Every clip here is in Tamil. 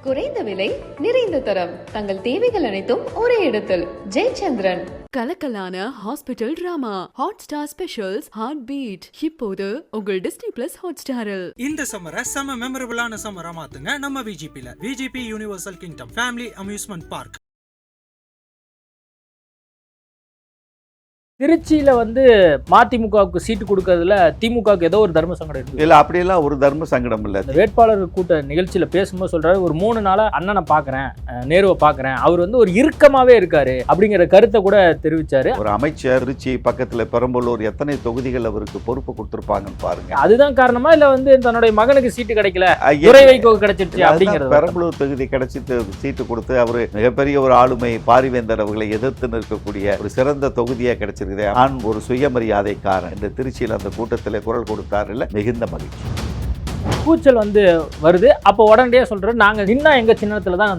குறைந்த விலை நிறைந்த தரம் தங்கள் தேவைகள் அனைத்தும் ஒரே இடத்தில் ஜெயச்சந்திரன். கலக்கலான hospital drama Hotstar specials Heart Beat இப்போது உங்கள் டிஸ்னி பிளஸ் ஹாட் ஸ்டாரில். இந்த சம்மரை செம மெமரபிளான சம்மரா மாத்துங்க நம்ம VGP Universal Kingdom family amusement park. திருச்சியில மதிமுகவுக்கு சீட்டு கொடுக்கறதுல திமுகவுக்கு ஏதோ ஒரு தர்ம சங்கடம் இருக்கு. இல்ல அப்படியெல்லாம் ஒரு தர்ம சங்கடம் இல்ல. வேட்பாளர் கூட்ட நிகழ்ச்சியில பேசும்போது சொல்றாரு, ஒரு 3 நாளா அண்ணனை பாக்குறேன், நேருவை பாக்குறேன், அவர் ஒரு இறுக்கமாவே இருக்காரு அப்படிங்கிற கருத்தை கூட தெரிவிச்சாரு. ஒரு அமைச்சர் திருச்சி பக்கத்துல பெரம்பலூர் எத்தனை தொகுதிகள் அவருக்கு பொறுப்பு கொடுத்திருப்பாங்கன்னு பாருங்க. அதுதான் காரணமா இல்ல தன்னுடைய மகனுக்கு சீட்டு கிடைக்கல, துரை வைகோ கிடைச்சிருச்சு அப்படிங்கிறது. பெரம்பலூர் தொகுதி கிடைச்சிட்டு சீட்டு கொடுத்து அவரு மிகப்பெரிய ஒரு ஆளுமை பாரிவேந்தர் அவர்களை எதிர்த்து நிற்கக்கூடிய ஒரு சிறந்த தொகுதியா கிடைச்சிருக்கு. நான் ஒரு சுயமரியாதைக்காரன் இந்த திருச்சியில் அந்த கூட்டத்தில் குரல் கொடுத்தார். மிகுந்த மகிழ்ச்சி. கூச்சல் வருது. அப்போ உடனடியே சொல்றாரு, நாங்க நின்னா எங்க சின்னத்துல தான்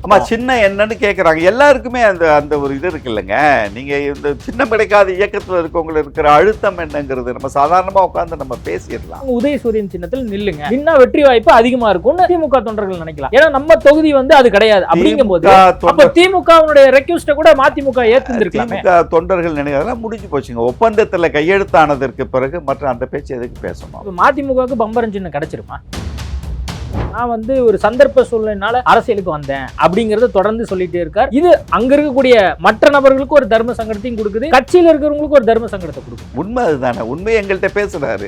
ஆமா, சின்ன என்னன்னு கேட்கறாங்க. எல்லாருக்குமே அந்த அந்த ஒரு இது இருக்கு இல்லைங்க. நீங்க இந்த சின்னம் கிடைக்காத இயக்கத்துல இருக்கவங்களுக்கு இருக்கிற அழுத்தம் என்னங்கிறது நம்ம சாதாரணமா உட்கார்ந்து நம்ம பேசிடலாம். உதயசூரியன் சின்னத்தில் நில்லுங்க, நின்னா வெற்றி வாய்ப்பு அதிகமா இருக்கும்னு திமுக தொண்டர்கள் நினைக்கலாம். ஏன்னா நம்ம தொகுதி அது கிடையாது. அப்படிங்கும் போது அப்ப திமுகவுடைய ரெக்வெஸ்ட கூட மதிமுக ஏத்துந்திருக்கலாம். திமுக தொண்டர்கள் நினைக்கிறதெல்லாம் முடிஞ்சு போச்சுங்க. ஒப்பந்தத்துல கையெழுத்தானதற்கு பிறகு மற்ற அந்த பேச்சு எதுக்கு பேசணும்? மதிமுகவுக்கு பம்பரம் சின்னம் கிடைச்சிருமா? நான் ஒரு சந்தர்ப்ப சூழ்நிலையினால அரசியலுக்கு வந்தேன் அப்படிங்கறத தொடர்ந்து சொல்லிட்டே இருக்கார். இது அங்க இருக்கக்கூடிய மற்ற நபர்களுக்கு ஒரு தர்ம சங்கடத்தையும் கொடுக்குது, கட்சியில் இருக்கிறவங்களுக்கு ஒரு தர்ம சங்கடத்தை கொடுக்குது. உண்மை அதுதானே. உண்மை எங்கள்கிட்ட பேசுறாரு.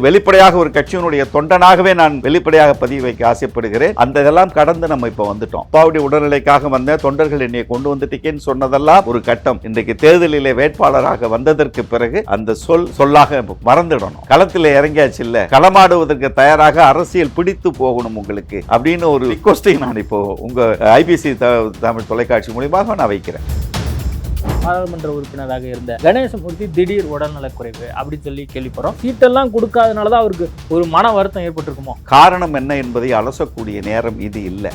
வெளிப்படையாக ஒரு கட்சியினுடைய தொண்டனாகவே நான் வெளிப்படையாக பதிவு வைக்க ஆசைப்படுகிறேன். அந்த இதெல்லாம் கடந்து நம்ம இப்ப வந்துட்டோம். அப்பாவுடைய உடல்நிலைக்காக வந்த தொண்டர்கள் என்னை கொண்டு வந்துட்டீங்கன்னு சொன்னதெல்லாம் ஒரு கட்டம். இன்றைக்கு தேர்தலிலே வேட்பாளராக வந்ததற்கு பிறகு அந்த சொல்லாக மறந்துடணும். களத்தில் இறங்கியாச்சு இல்ல, களமாடுவதற்கு தயாராக அரசியல் பிடித்து போகணும் உங்களுக்கு அப்படின்னு ஒரு ரிக்வெஸ்டை நான் இப்போ உங்க ஐபிசி தமிழ் தொலைக்காட்சி மூலமாக நான் வைக்கிறேன். பாராளுமன்ற உறுப்பினராக இருந்த கணேசமூர்த்தி திடீர் உடல்நலக் குறைவு அப்படின்னு சொல்லி கேள்விப்படுறோம். சீட்டெல்லாம் கொடுக்காதனாலதான் அவருக்கு ஒரு மன வருத்தம் ஏற்பட்டிருக்குமோ? காரணம் என்ன என்பதை அலசக்கூடிய நேரம் இது இல்லை.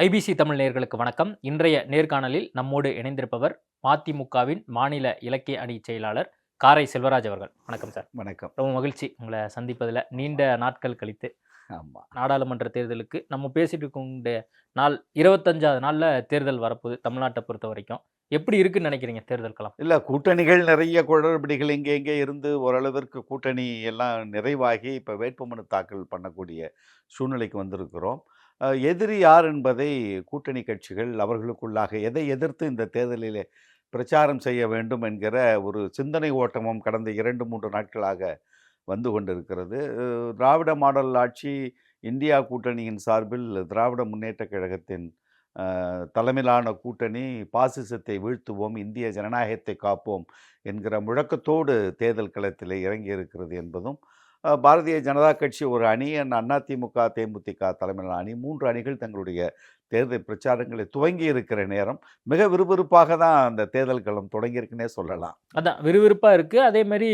ஐபிசி தமிழ் நேயர்களுக்கு வணக்கம். இன்றைய நேர்காணலில் நம்மோடு இணைந்திருப்பவர் மதிமுகவின் மாநில இலக்கிய அணி செயலாளர் காரை செல்வராஜ் அவர்கள். வணக்கம் சார். வணக்கம். ரொம்ப மகிழ்ச்சி உங்களை சந்திப்பதில். நீண்ட நாட்கள் கழித்து ஆமாம், நாடாளுமன்ற தேர்தலுக்கு நம்ம பேசிட்டு இருக்க நாள் 25வது நாளில் தேர்தல் வரப்போகுது. தமிழ்நாட்டை பொறுத்த வரைக்கும் எப்படி இருக்குன்னு நினைக்கிறீங்க தேர்தல் களம்? இல்லை, கூட்டணிகள் நிறைய குளறுபடிகள் இங்கே இருந்து ஓரளவிற்கு கூட்டணி எல்லாம் நிறைவாகி இப்போ வேட்புமனு தாக்கல் பண்ணக்கூடிய சூழ்நிலைக்கு வந்திருக்கிறோம். எதிரி யார் என்பதை கூட்டணி கட்சிகள் அவர்களுக்குள்ளாக எதை எதிர்த்து இந்த தேர்தலில் பிரச்சாரம் செய்ய வேண்டும் என்கிற ஒரு சிந்தனை ஓட்டமும் கடந்த 2-3 நாட்களாக வந்து கொண்டிருக்கிறது. திராவிட மாடல் ஆட்சி இந்தியா கூட்டணியின் சார்பில் திராவிட முன்னேற்ற கழகத்தின் தலைமையிலான கூட்டணி பாசிசத்தை வீழ்த்துவோம், இந்திய ஜனநாயகத்தை காப்போம் என்கிற முழக்கத்தோடு தேர்தல் களத்தில் இறங்கி இருக்கிறது என்பதும், பாரதிய ஜனதா கட்சி ஒரு அணி, அதிமுக தேமுதிக தலைமையிலான அணி, 3 அணிகள் தங்களுடைய தேர்தல் பிரச்சாரங்களை துவங்கி இருக்கிற நேரம். மிக விறுவிறுப்பாக தான் அந்த தேர்தல் களம் தொடங்கியிருக்குன்னே சொல்லலாம். அதான் விறுவிறுப்பாக இருக்குது. அதே மாதிரி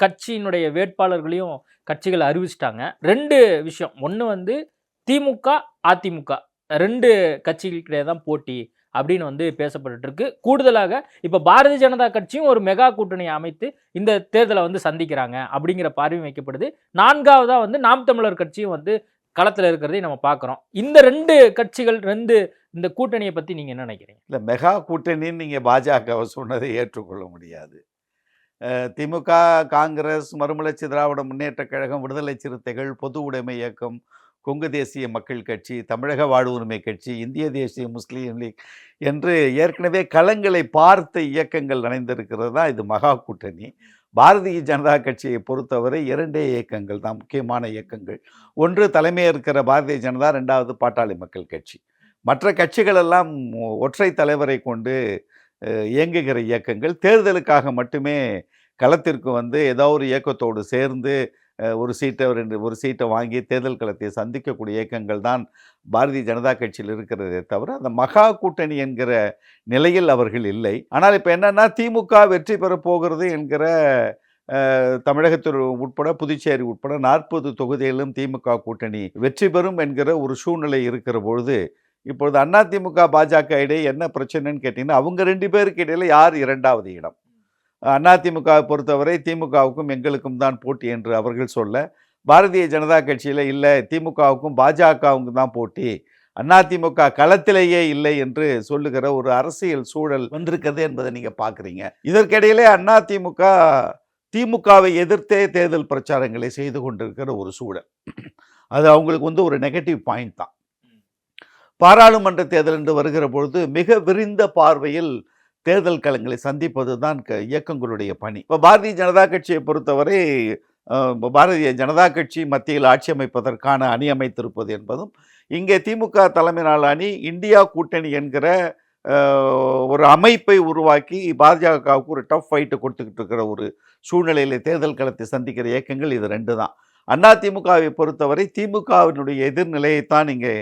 கட்சியினுடைய வேட்பாளர்களையும் கட்சிகள் அறிவிச்சிட்டாங்க. 2 விஷயம். ஒன்று திமுக அதிமுக 2 கட்சிகளுக்கிடையே தான் போட்டி அப்படின்னு பேசப்பட்டு இருக்கு. கூடுதலாக இப்போ பாரதிய ஜனதா கட்சியும் ஒரு மெகா கூட்டணியை அமைத்து இந்த தேர்தலை சந்திக்கிறாங்க அப்படிங்கிற பார்வை வைக்கப்படுது. 4வதா நாம் தமிழர் கட்சியும் களத்தில் இருக்கிறதை நம்ம பார்க்குறோம். இந்த 2 கட்சிகள் இந்த கூட்டணியை பற்றி நீங்கள் என்ன நினைக்கிறீங்க? இல்லை, மெகா கூட்டணின்னு நீங்கள் பாஜகவை சொன்னதை ஏற்றுக்கொள்ள முடியாது. திமுக, காங்கிரஸ், மறுமலர்ச்சி திராவிட முன்னேற்ற கழகம், விடுதலை சிறுத்தைகள், பொது உடைமை இயக்கம், கொங்கு தேசிய மக்கள் கட்சி, தமிழக வாழ்வுரிமை கட்சி, இந்திய தேசிய முஸ்லீம் லீக் என்று ஏற்கனவே களங்களை பார்த்த இயக்கங்கள் இணைந்திருக்கிறது தான் இது மகா கூட்டணி. பாரதிய ஜனதா கட்சியை பொறுத்தவரை 2 இயக்கங்கள் தான் முக்கியமான இயக்கங்கள். ஒன்று தலைமையாக இருக்கிற பாரதிய ஜனதா, 2வது பாட்டாளி மக்கள் கட்சி. மற்ற கட்சிகள் எல்லாம் ஒற்றை தலைவரை கொண்டு இயங்குகிற இயக்கங்கள். தேர்தலுக்காக மட்டுமே களத்திற்கு ஏதோ ஒரு இயக்கத்தோடு சேர்ந்து ஒரு சீட்டை வாங்கி தேர்தல் களத்தை சந்திக்கக்கூடிய இயக்கங்கள் தான் பாரதிய ஜனதா கட்சியில் இருக்கிறதே தவிர அந்த மகா கூட்டணி என்கிற நிலையில் அவர்கள் இல்லை. ஆனால் இப்போ என்னன்னா, திமுக வெற்றி பெறப் போகிறது என்கிற தமிழகத்தில் உட்பட புதுச்சேரி உட்பட 40 தொகுதிகளிலும் திமுக கூட்டணி வெற்றி பெறும் என்கிற ஒரு சூழ்நிலை இருக்கிற பொழுது, இப்பொழுது அதிமுக பாஜக இடையே என்ன பிரச்சனைன்னு கேட்டிங்கன்னா, அவங்க 2 பேருக்கு இடையில யார் 2வது இடம்? அதிமுக பொறுத்தவரை திமுகவுக்கும் எங்களுக்கும் தான் போட்டி என்று அவர்கள் சொல்ல, பாரதிய ஜனதா கட்சியில் இல்லை, திமுகவுக்கும் பாஜகவுக்கும் தான் போட்டி, அதிமுக களத்திலேயே இல்லை என்று சொல்லுகிற ஒரு அரசியல் சூழல் வந்திருக்கிறது என்பதை நீங்கள் பார்க்குறீங்க. இதற்கிடையிலே அதிமுக திமுகவை எதிர்த்தே தேர்தல் பிரச்சாரங்களை செய்து கொண்டிருக்கிற ஒரு சூழல். அது அவங்களுக்கு ஒரு நெகட்டிவ் பாயிண்ட் தான். பாராளுமன்ற தேர்தல் என்று வருகிற பொழுது மிக விரிந்த பார்வையில் தேர்தல் களங்களை சந்திப்பது தான் இயக்கங்களுடைய பணி. இப்போ பாரதிய ஜனதா கட்சியை பொறுத்தவரை பாரதிய ஜனதா கட்சி மத்தியில் ஆட்சி அமைப்பதற்கான அணி அமைத்திருப்பது என்பதும், இங்கே திமுக தலைமையிலான அணி இந்தியா கூட்டணி என்கிற ஒரு அமைப்பை உருவாக்கி பாஜகவுக்கு ஒரு டஃப் ஃபைட்டு கொடுத்துக்கிட்டு இருக்கிற ஒரு சூழ்நிலையில் தேர்தல் களத்தை சந்திக்கிற இயக்கங்கள் இது ரெண்டு தான். அதிமுகவை பொறுத்தவரை திமுகவினுடைய எதிர்நிலையைத்தான் இங்கே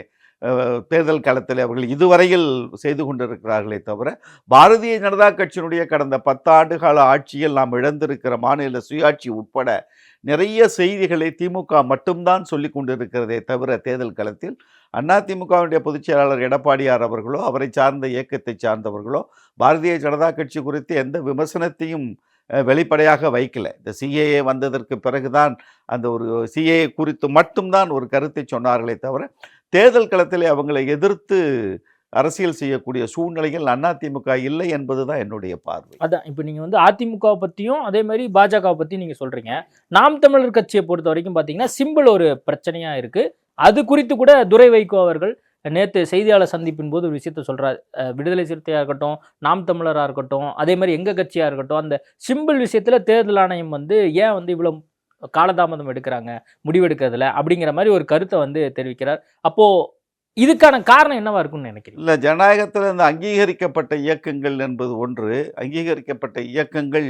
தேர்தல் களத்தில் அவர்கள் இதுவரையில் செய்து கொண்டிருக்கிறார்களே தவிர, பாரதிய ஜனதா கட்சியினுடைய கடந்த 10 ஆண்டுகால ஆட்சியில் நாம் இழந்திருக்கிற மாநில சுயாட்சி உட்பட நிறைய செய்திகளை திமுக மட்டும்தான் சொல்லி கொண்டிருக்கிறதே தவிர, தேர்தல் களத்தில் அதிமுகவுடைய பொதுச் செயலாளர் எடப்பாடியார் அவர்களோ அவரை சார்ந்த இயக்கத்தை சார்ந்தவர்களோ பாரதிய ஜனதா கட்சி குறித்து எந்த விமர்சனத்தையும் வெளிப்படையாக வைக்கல. இந்த சிஏஏ வந்ததற்கு பிறகுதான் அந்த ஒரு சிஏஏ குறித்து மட்டும்தான் ஒரு கருத்தை சொன்னார்களே தவிர, தேர்தல் களத்திலே அவங்களை எதிர்த்து அரசியல் செய்யக்கூடிய சூழ்நிலைகள் அதிமுக இல்லை என்பதுதான் என்னுடைய பார்வை. அதான் இப்போ நீங்கள் அதிமுகவை பற்றியும் அதே மாதிரி பாஜகவை பற்றியும் நீங்கள் சொல்கிறீங்க. நாம் தமிழர் கட்சியை பொறுத்த வரைக்கும் பார்த்தீங்கன்னா சிம்பிள் ஒரு பிரச்சனையாக இருக்குது. அது குறித்து கூட துரை வைகோ அவர்கள் நேற்று செய்தியாளர் சந்திப்பின் போது ஒரு விஷயத்த சொல்கிறார். விடுதலை சிறுத்தையாக இருக்கட்டும், நாம் தமிழராக இருக்கட்டும், அதே மாதிரி எங்கள் கட்சியாக இருக்கட்டும், அந்த சிம்பிள் விஷயத்தில் தேர்தல் ஆணையம் ஏன் இவ்வளோ காலதாமதம் எடுக்கிறாங்க முடிவெடுக்கிறதுல அப்படிங்கிற மாதிரி ஒரு கருத்தை தெரிவிக்கிறார். அப்போது இதுக்கான காரணம் என்னவா இருக்கும்னு நினைக்கிறீங்க? இல்லை, ஜனநாயகத்தில் இந்த அங்கீகரிக்கப்பட்ட இயக்கங்கள் என்பது ஒன்று. அங்கீகரிக்கப்பட்ட இயக்கங்கள்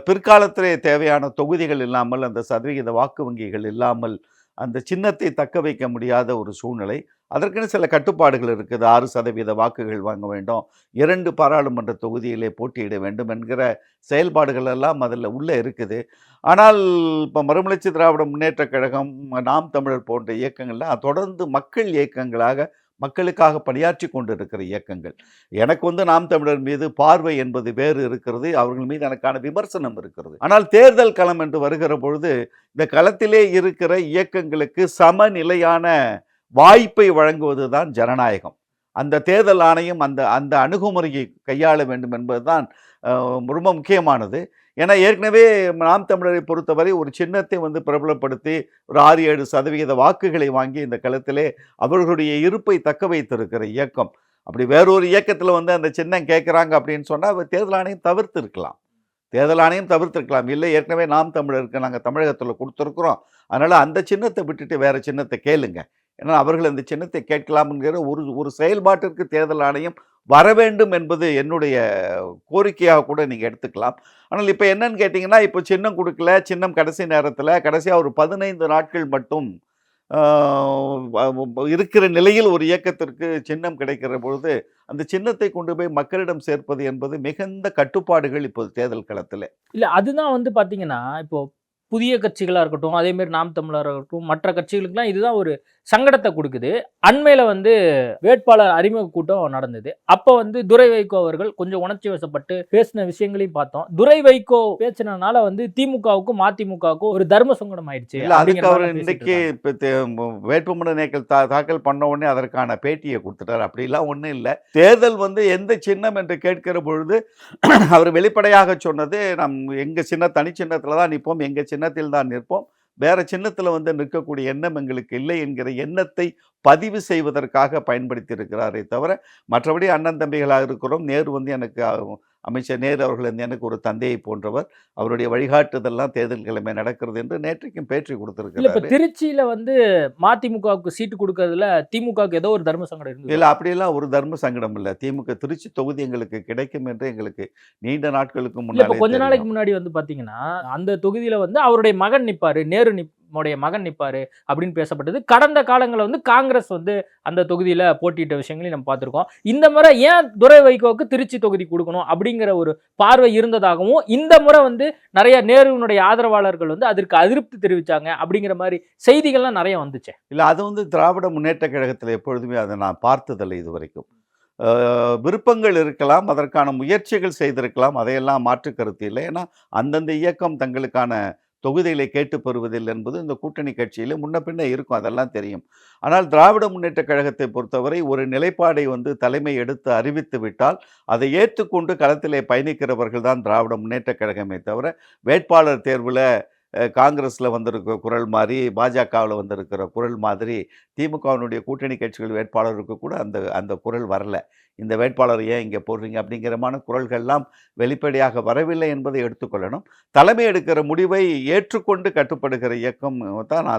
பிற்காலத்திலே தேவையான தொகுதிகள் இல்லாமல், அந்த சதவிகித வாக்கு வங்கிகள் இல்லாமல் அந்த சின்னத்தை தக்க வைக்க முடியாத ஒரு சூழ்நிலை. அதற்கென சில கட்டுப்பாடுகள் இருக்குது. 6% வாக்குகள் வாங்க வேண்டும், 2 பாராளுமன்ற தொகுதியிலே போட்டியிட வேண்டும் என்கிற செயல்பாடுகள் எல்லாம் அதில் உள்ளே இருக்குது. ஆனால் இப்போ மறுமலர்ச்சி திராவிட முன்னேற்ற கழகம், நாம் தமிழர் போன்ற இயக்கங்கள்லாம் தொடர்ந்து மக்கள் இயக்கங்களாக மக்களுக்காக பணியாற்றி கொண்டிருக்கிற இயக்கங்கள். எனக்கு நாம் தமிழர் மீது பார்வை என்பது வேறு இருக்கிறது, அவர்கள் மீது எனக்கான விமர்சனம் இருக்கிறது. ஆனால் தேர்தல் களம் என்று வருகிற பொழுது இந்த களத்திலே இருக்கிற இயக்கங்களுக்கு சமநிலையான வாய்ப்பை வழங்குவது தான் ஜனநாயகம். அந்த தேர்தல் ஆணையம் அந்த அணுகுமுறையை கையாள வேண்டும் என்பதுதான் ரொம்ப முக்கியமானது. ஏன்னா ஏற்கனவே நாம் தமிழரை பொறுத்தவரை ஒரு சின்னத்தை பிரபலப்படுத்தி ஒரு 6-7% வாக்குகளை வாங்கி இந்த களத்திலே அவர்களுடைய இருப்பை தக்க வைத்திருக்கிற இயக்கம். அப்படி வேறொரு இயக்கத்தில் அந்த சின்னம் கேட்குறாங்க அப்படின்னு சொன்னால் தேர்தல் ஆணையம் தவிர்த்திருக்கலாம். இல்லை, ஏற்கனவே நாம் தமிழருக்கு நாங்கள் தமிழகத்தில் கொடுத்துருக்குறோம், அதனால் அந்த சின்னத்தை விட்டுட்டு வேறு சின்னத்தை கேளுங்க, ஏன்னா அவர்கள் அந்த சின்னத்தை கேட்கலாம்ங்கிற ஒரு செயல்பாட்டிற்கு தேர்தல் ஆணையம் வர வேண்டும் என்பது என்னுடைய கோரிக்கையாக கூட நீங்கள் எடுத்துக்கலாம். ஆனால் இப்போ என்னன்னு கேட்டிங்கன்னா, இப்போ சின்னம் கொடுக்கல, சின்னம் கடைசி நேரத்தில் கடைசியாக ஒரு 15 நாட்கள் மட்டும் இருக்கிற நிலையில் ஒரு இயக்கத்திற்கு சின்னம் கிடைக்கிற பொழுது அந்த சின்னத்தை கொண்டு போய் மக்களிடம் சேர்ப்பது என்பது மிகுந்த கட்டுப்பாடுகள் இப்போது தேர்தல் களத்தில். இல்லை, அதுதான் பார்த்தீங்கன்னா இப்போ புதிய கட்சிகளாக இருக்கட்டும், அதேமாரி நாம் தமிழராக இருக்கட்டும், மற்ற கட்சிகளுக்கெல்லாம் இதுதான் ஒரு சங்கடத்தை கொடுக்குது. அண்மையில் வேட்பாளர் அறிமுக கூட்டம் நடந்தது. அப்போ துரை வைகோ அவர்கள் கொஞ்சம் உணர்ச்சி வசப்பட்டு பேசின விஷயங்களையும் பார்த்தோம். துரை வைகோ பேசினால திமுகவுக்கும் அதிமுகவுக்கும் ஒரு தர்ம சங்கடம் ஆயிடுச்சு. அதுக்கு அவர் இன்றைக்கு வேட்புமனு தாக்கல் பண்ண உடனே அதற்கான பேட்டியை கொடுத்துட்டார். அப்படிலாம் ஒன்றும் இல்லை. தேர்தல் எந்த சின்னம் என்று கேட்கிற பொழுது அவர் வெளிப்படையாக சொன்னது, நம் எங்கள் தனி சின்னத்தில் தான் நிற்போம், எங்கள் சின்னத்தில் தான் நிற்போம், வேற சின்னத்தில் நிற்கக்கூடிய எண்ணம் எங்களுக்கு இல்லை என்கிற எண்ணத்தை பதிவு செய்வதற்காக பயன்படுத்தி இருக்கிறாரே தவிர, மற்றபடி அண்ணன் தம்பிகளாக இருக்கிறோம். நேரு எனக்கு அமைச்சர் நேரு அவர்கள் எனக்கு ஒரு தந்தையை போன்றவர், அவருடைய வழிகாட்டுதெல்லாம் தேர்தல் கிழமை நடக்கிறது என்று நேற்றைக்கும் பேட்டி கொடுத்திருக்கிறார். இப்போ திருச்சியில் மதிமுகவுக்கு சீட்டு கொடுக்கறதுல திமுகவுக்கு ஏதோ ஒரு தர்ம சங்கடம் இருக்கு. இல்லை, அப்படியெல்லாம் ஒரு தர்ம சங்கடம் இல்லை. திமுக திருச்சி தொகுதி எங்களுக்கு கிடைக்கும் என்று எங்களுக்கு நீண்ட நாட்களுக்கு முன்னாடி, கொஞ்ச நாளைக்கு முன்னாடி பார்த்தீங்கன்னா அந்த தொகுதியில் அவருடைய மகன் நிற்பாரு, நேரு மகன் நிற்பாரு அப்படின்னு பேசப்பட்டது. கடந்த காலங்களில் காங்கிரஸ் அந்த தொகுதியில் போட்டியிட்ட விஷயங்களையும் நம்ம பார்த்துருக்கோம். இந்த முறை ஏன் துரை வைகோவுக்கு திருச்சி தொகுதி கொடுக்கணும் அப்படிங்கிற ஒரு பார்வை இருந்ததாகவும், இந்த முறை நிறைய நேருவினுடைய ஆதரவாளர்கள் அதற்கு அதிருப்தி தெரிவித்தாங்க அப்படிங்கிற மாதிரி செய்திகள்லாம் நிறைய வந்துச்சு. இல்லை, அது திராவிட முன்னேற்ற கழகத்தில் எப்பொழுதுமே அதை நான் பார்த்ததில்லை இது வரைக்கும். விருப்பங்கள் இருக்கலாம், அதற்கான முயற்சிகள் செய்திருக்கலாம், அதையெல்லாம் மாற்று கருத்து இல்லை. ஏன்னா அந்தந்த இயக்கம் தங்களுக்கான தொகுதிகளை கேட்டு பெறுவதில்லை என்பது இந்த கூட்டணி கட்சியில் முன்ன பின்ன இருக்கும், அதெல்லாம் தெரியும். ஆனால் திராவிட முன்னேற்றக் கழகத்தை பொறுத்தவரை ஒரு நிலைப்பாடை தலைமை எடுத்து அறிவித்து விட்டால் அதை ஏற்றுக்கொண்டு களத்திலே பயணிக்கிறவர்கள் தான் திராவிட முன்னேற்றக் கழகமே தவிர, வேட்பாளர் தேர்வில் காங்கிரஸில் வந்திருக்கிற குரல் மாதிரி, பாஜகவில் வந்திருக்கிற குரல் மாதிரி திமுகவினுடைய கூட்டணி கட்சிகள் வேட்பாளருக்கு கூட அந்த அந்த குரல் வரல. இந்த வேட்பாளர் ஏன் இங்கே போடுறீங்க அப்படிங்கிறமான குரல்கள்லாம் வெளிப்படையாக வரவில்லை என்பதை எடுத்துக்கொள்ளணும். தலைமை எடுக்கிற முடிவை ஏற்றுக்கொண்டு கட்டுப்படுகிற இயக்கம் தான்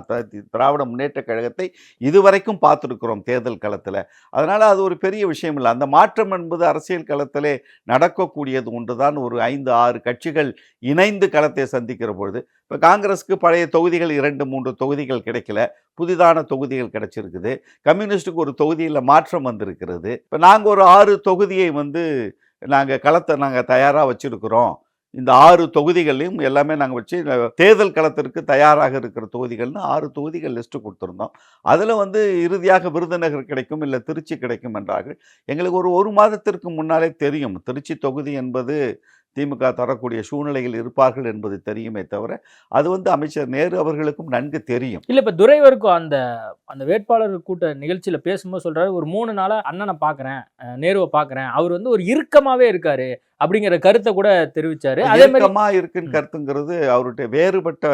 திராவிட முன்னேற்றக் கழகத்தை இதுவரைக்கும் பார்த்துருக்கிறோம் தேர்தல் களத்தில். அதனால் அது ஒரு பெரிய விஷயம் இல்லை. அந்த மாற்றம் என்பது அரசியல் களத்திலே நடக்கக்கூடியது ஒன்று தான். ஒரு 5-6 கட்சிகள் இணைந்து களத்தை சந்திக்கிற பொழுது, இப்போ காங்கிரஸுக்கு பழைய தொகுதிகள் 2-3 தொகுதிகள் கிடைக்கல, புதிதான தொகுதிகள் கிடைச்சிருக்குது. கம்யூனிஸ்டுக்கு ஒரு தொகுதியில் மாற்றம் வந்திருக்கிறது. இப்போ நாங்கள் ஒரு 6 தொகுதியை நாங்கள் களத்தை தயாராக வச்சுருக்கிறோம். இந்த 6 தொகுதிகளையும் எல்லாமே நாங்கள் வச்சு தேர்தல் களத்திற்கு தயாராக இருக்கிற தொகுதிகள்னு 6 தொகுதிகள் லிஸ்ட்டு கொடுத்துருந்தோம். அதில் இறுதியாக விருதுநகர் கிடைக்கும், இல்லை திருச்சி கிடைக்கும் என்றார்கள். எங்களுக்கு ஒரு மாதத்திற்கு முன்னாலே தெரியும் திருச்சி தொகுதி என்பது திமுக தரக்கூடிய சூழ்நிலையில் இருப்பார்கள் என்பது தெரியுமே தவிர, அது அமைச்சர் நேரு அவர்களுக்கும் நன்கு தெரியும். இல்லை, இப்போ துரைவருக்கும் அந்த வேட்பாளர் கூட்ட நிகழ்ச்சியில் பேசும்போது சொல்கிறாரு, ஒரு 3 நாளாக அண்ணனை பார்க்குறேன், நேருவை பார்க்குறேன், அவர் ஒரு இறுக்கமாகவே இருக்காரு அப்படிங்கிற கருத்தை கூட தெரிவித்தார். அதே மாதிரி இருக்குன்னு கருத்துங்கிறது அவருடைய வேறுபட்ட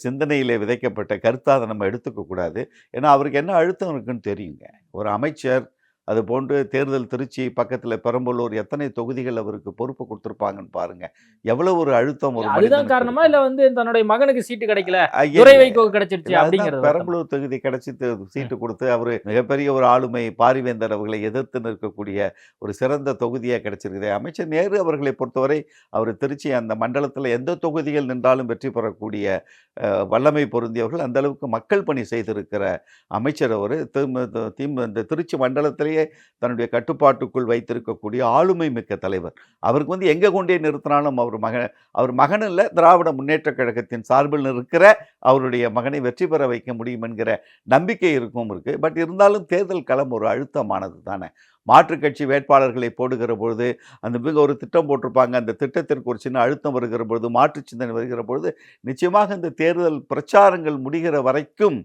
சிந்தனையிலே விதைக்கப்பட்ட கருத்தாக அதை நம்ம எடுத்துக்க கூடாது. ஏன்னா அவருக்கு என்ன அழுத்தம் இருக்குன்னு தெரியுங்க. ஒரு அமைச்சர், அது போன்று தேர்தல் திருச்சி பக்கத்தில் பெரம்பலூர் எத்தனை தொகுதிகள் அவருக்கு பொறுப்பு கொடுத்துருப்பாங்கன்னு பாருங்க. எவ்வளவு ஒரு அழுத்தம். ஒரு அதுதான் காரணமா இல்லை தன்னுடைய மகனுக்கு சீட்டு கிடைக்கல, துரை வைகோ கிடைச்சிருச்சு அப்படிங்கிறது. பெரம்பலூர் தொகுதி கிடைச்சி சீட்டு கொடுத்து அவர் மிகப்பெரிய ஒரு ஆளுமை பாரிவேந்தர் அவர்களை எதிர்த்து நிற்கக்கூடிய ஒரு சிறந்த தொகுதியாக கிடைச்சிருக்குது. அமைச்சர் நேரு அவர்களை பொறுத்தவரை அவர் திருச்சி அந்த மண்டலத்தில் எந்த தொகுதிகள் நின்றாலும் வெற்றி பெறக்கூடிய வல்லமை பொருந்தியவர்கள். அந்த அளவுக்கு மக்கள் பணி செய்திருக்கிற அமைச்சர் அவர். இந்த திருச்சி மண்டலத்திலேயே தன்னுடைய கட்டுப்பாட்டுக்குள் வைத்திருக்கக்கூடிய ஆளுமை மிக்க தலைவர். அவருக்கு எங்கே கொண்டே நிறுத்தினாலும் அவர் மகன் இல்லை, திராவிட முன்னேற்றக் கழகத்தின் சார்பில் இருக்கிற அவருடைய மகனை வெற்றி பெற வைக்க முடியும் என்கிற நம்பிக்கை இருக்கு. பட் இருந்தாலும் தேர்தல் களம் ஒரு அழுத்தமானது தானே. மாற்றுக் கட்சி வேட்பாளர்களை போடுகிற பொழுது ஒரு திட்டம் போட்டிருப்பாங்க. அந்த திட்டத்திற்கு ஒரு சின்ன அழுத்தம் வருகிற பொழுது, மாற்று சிந்தனை வருகிற பொழுது, நிச்சயமாக இந்த தேர்தல் பிரச்சாரங்கள் முடிகிற வரைக்கும்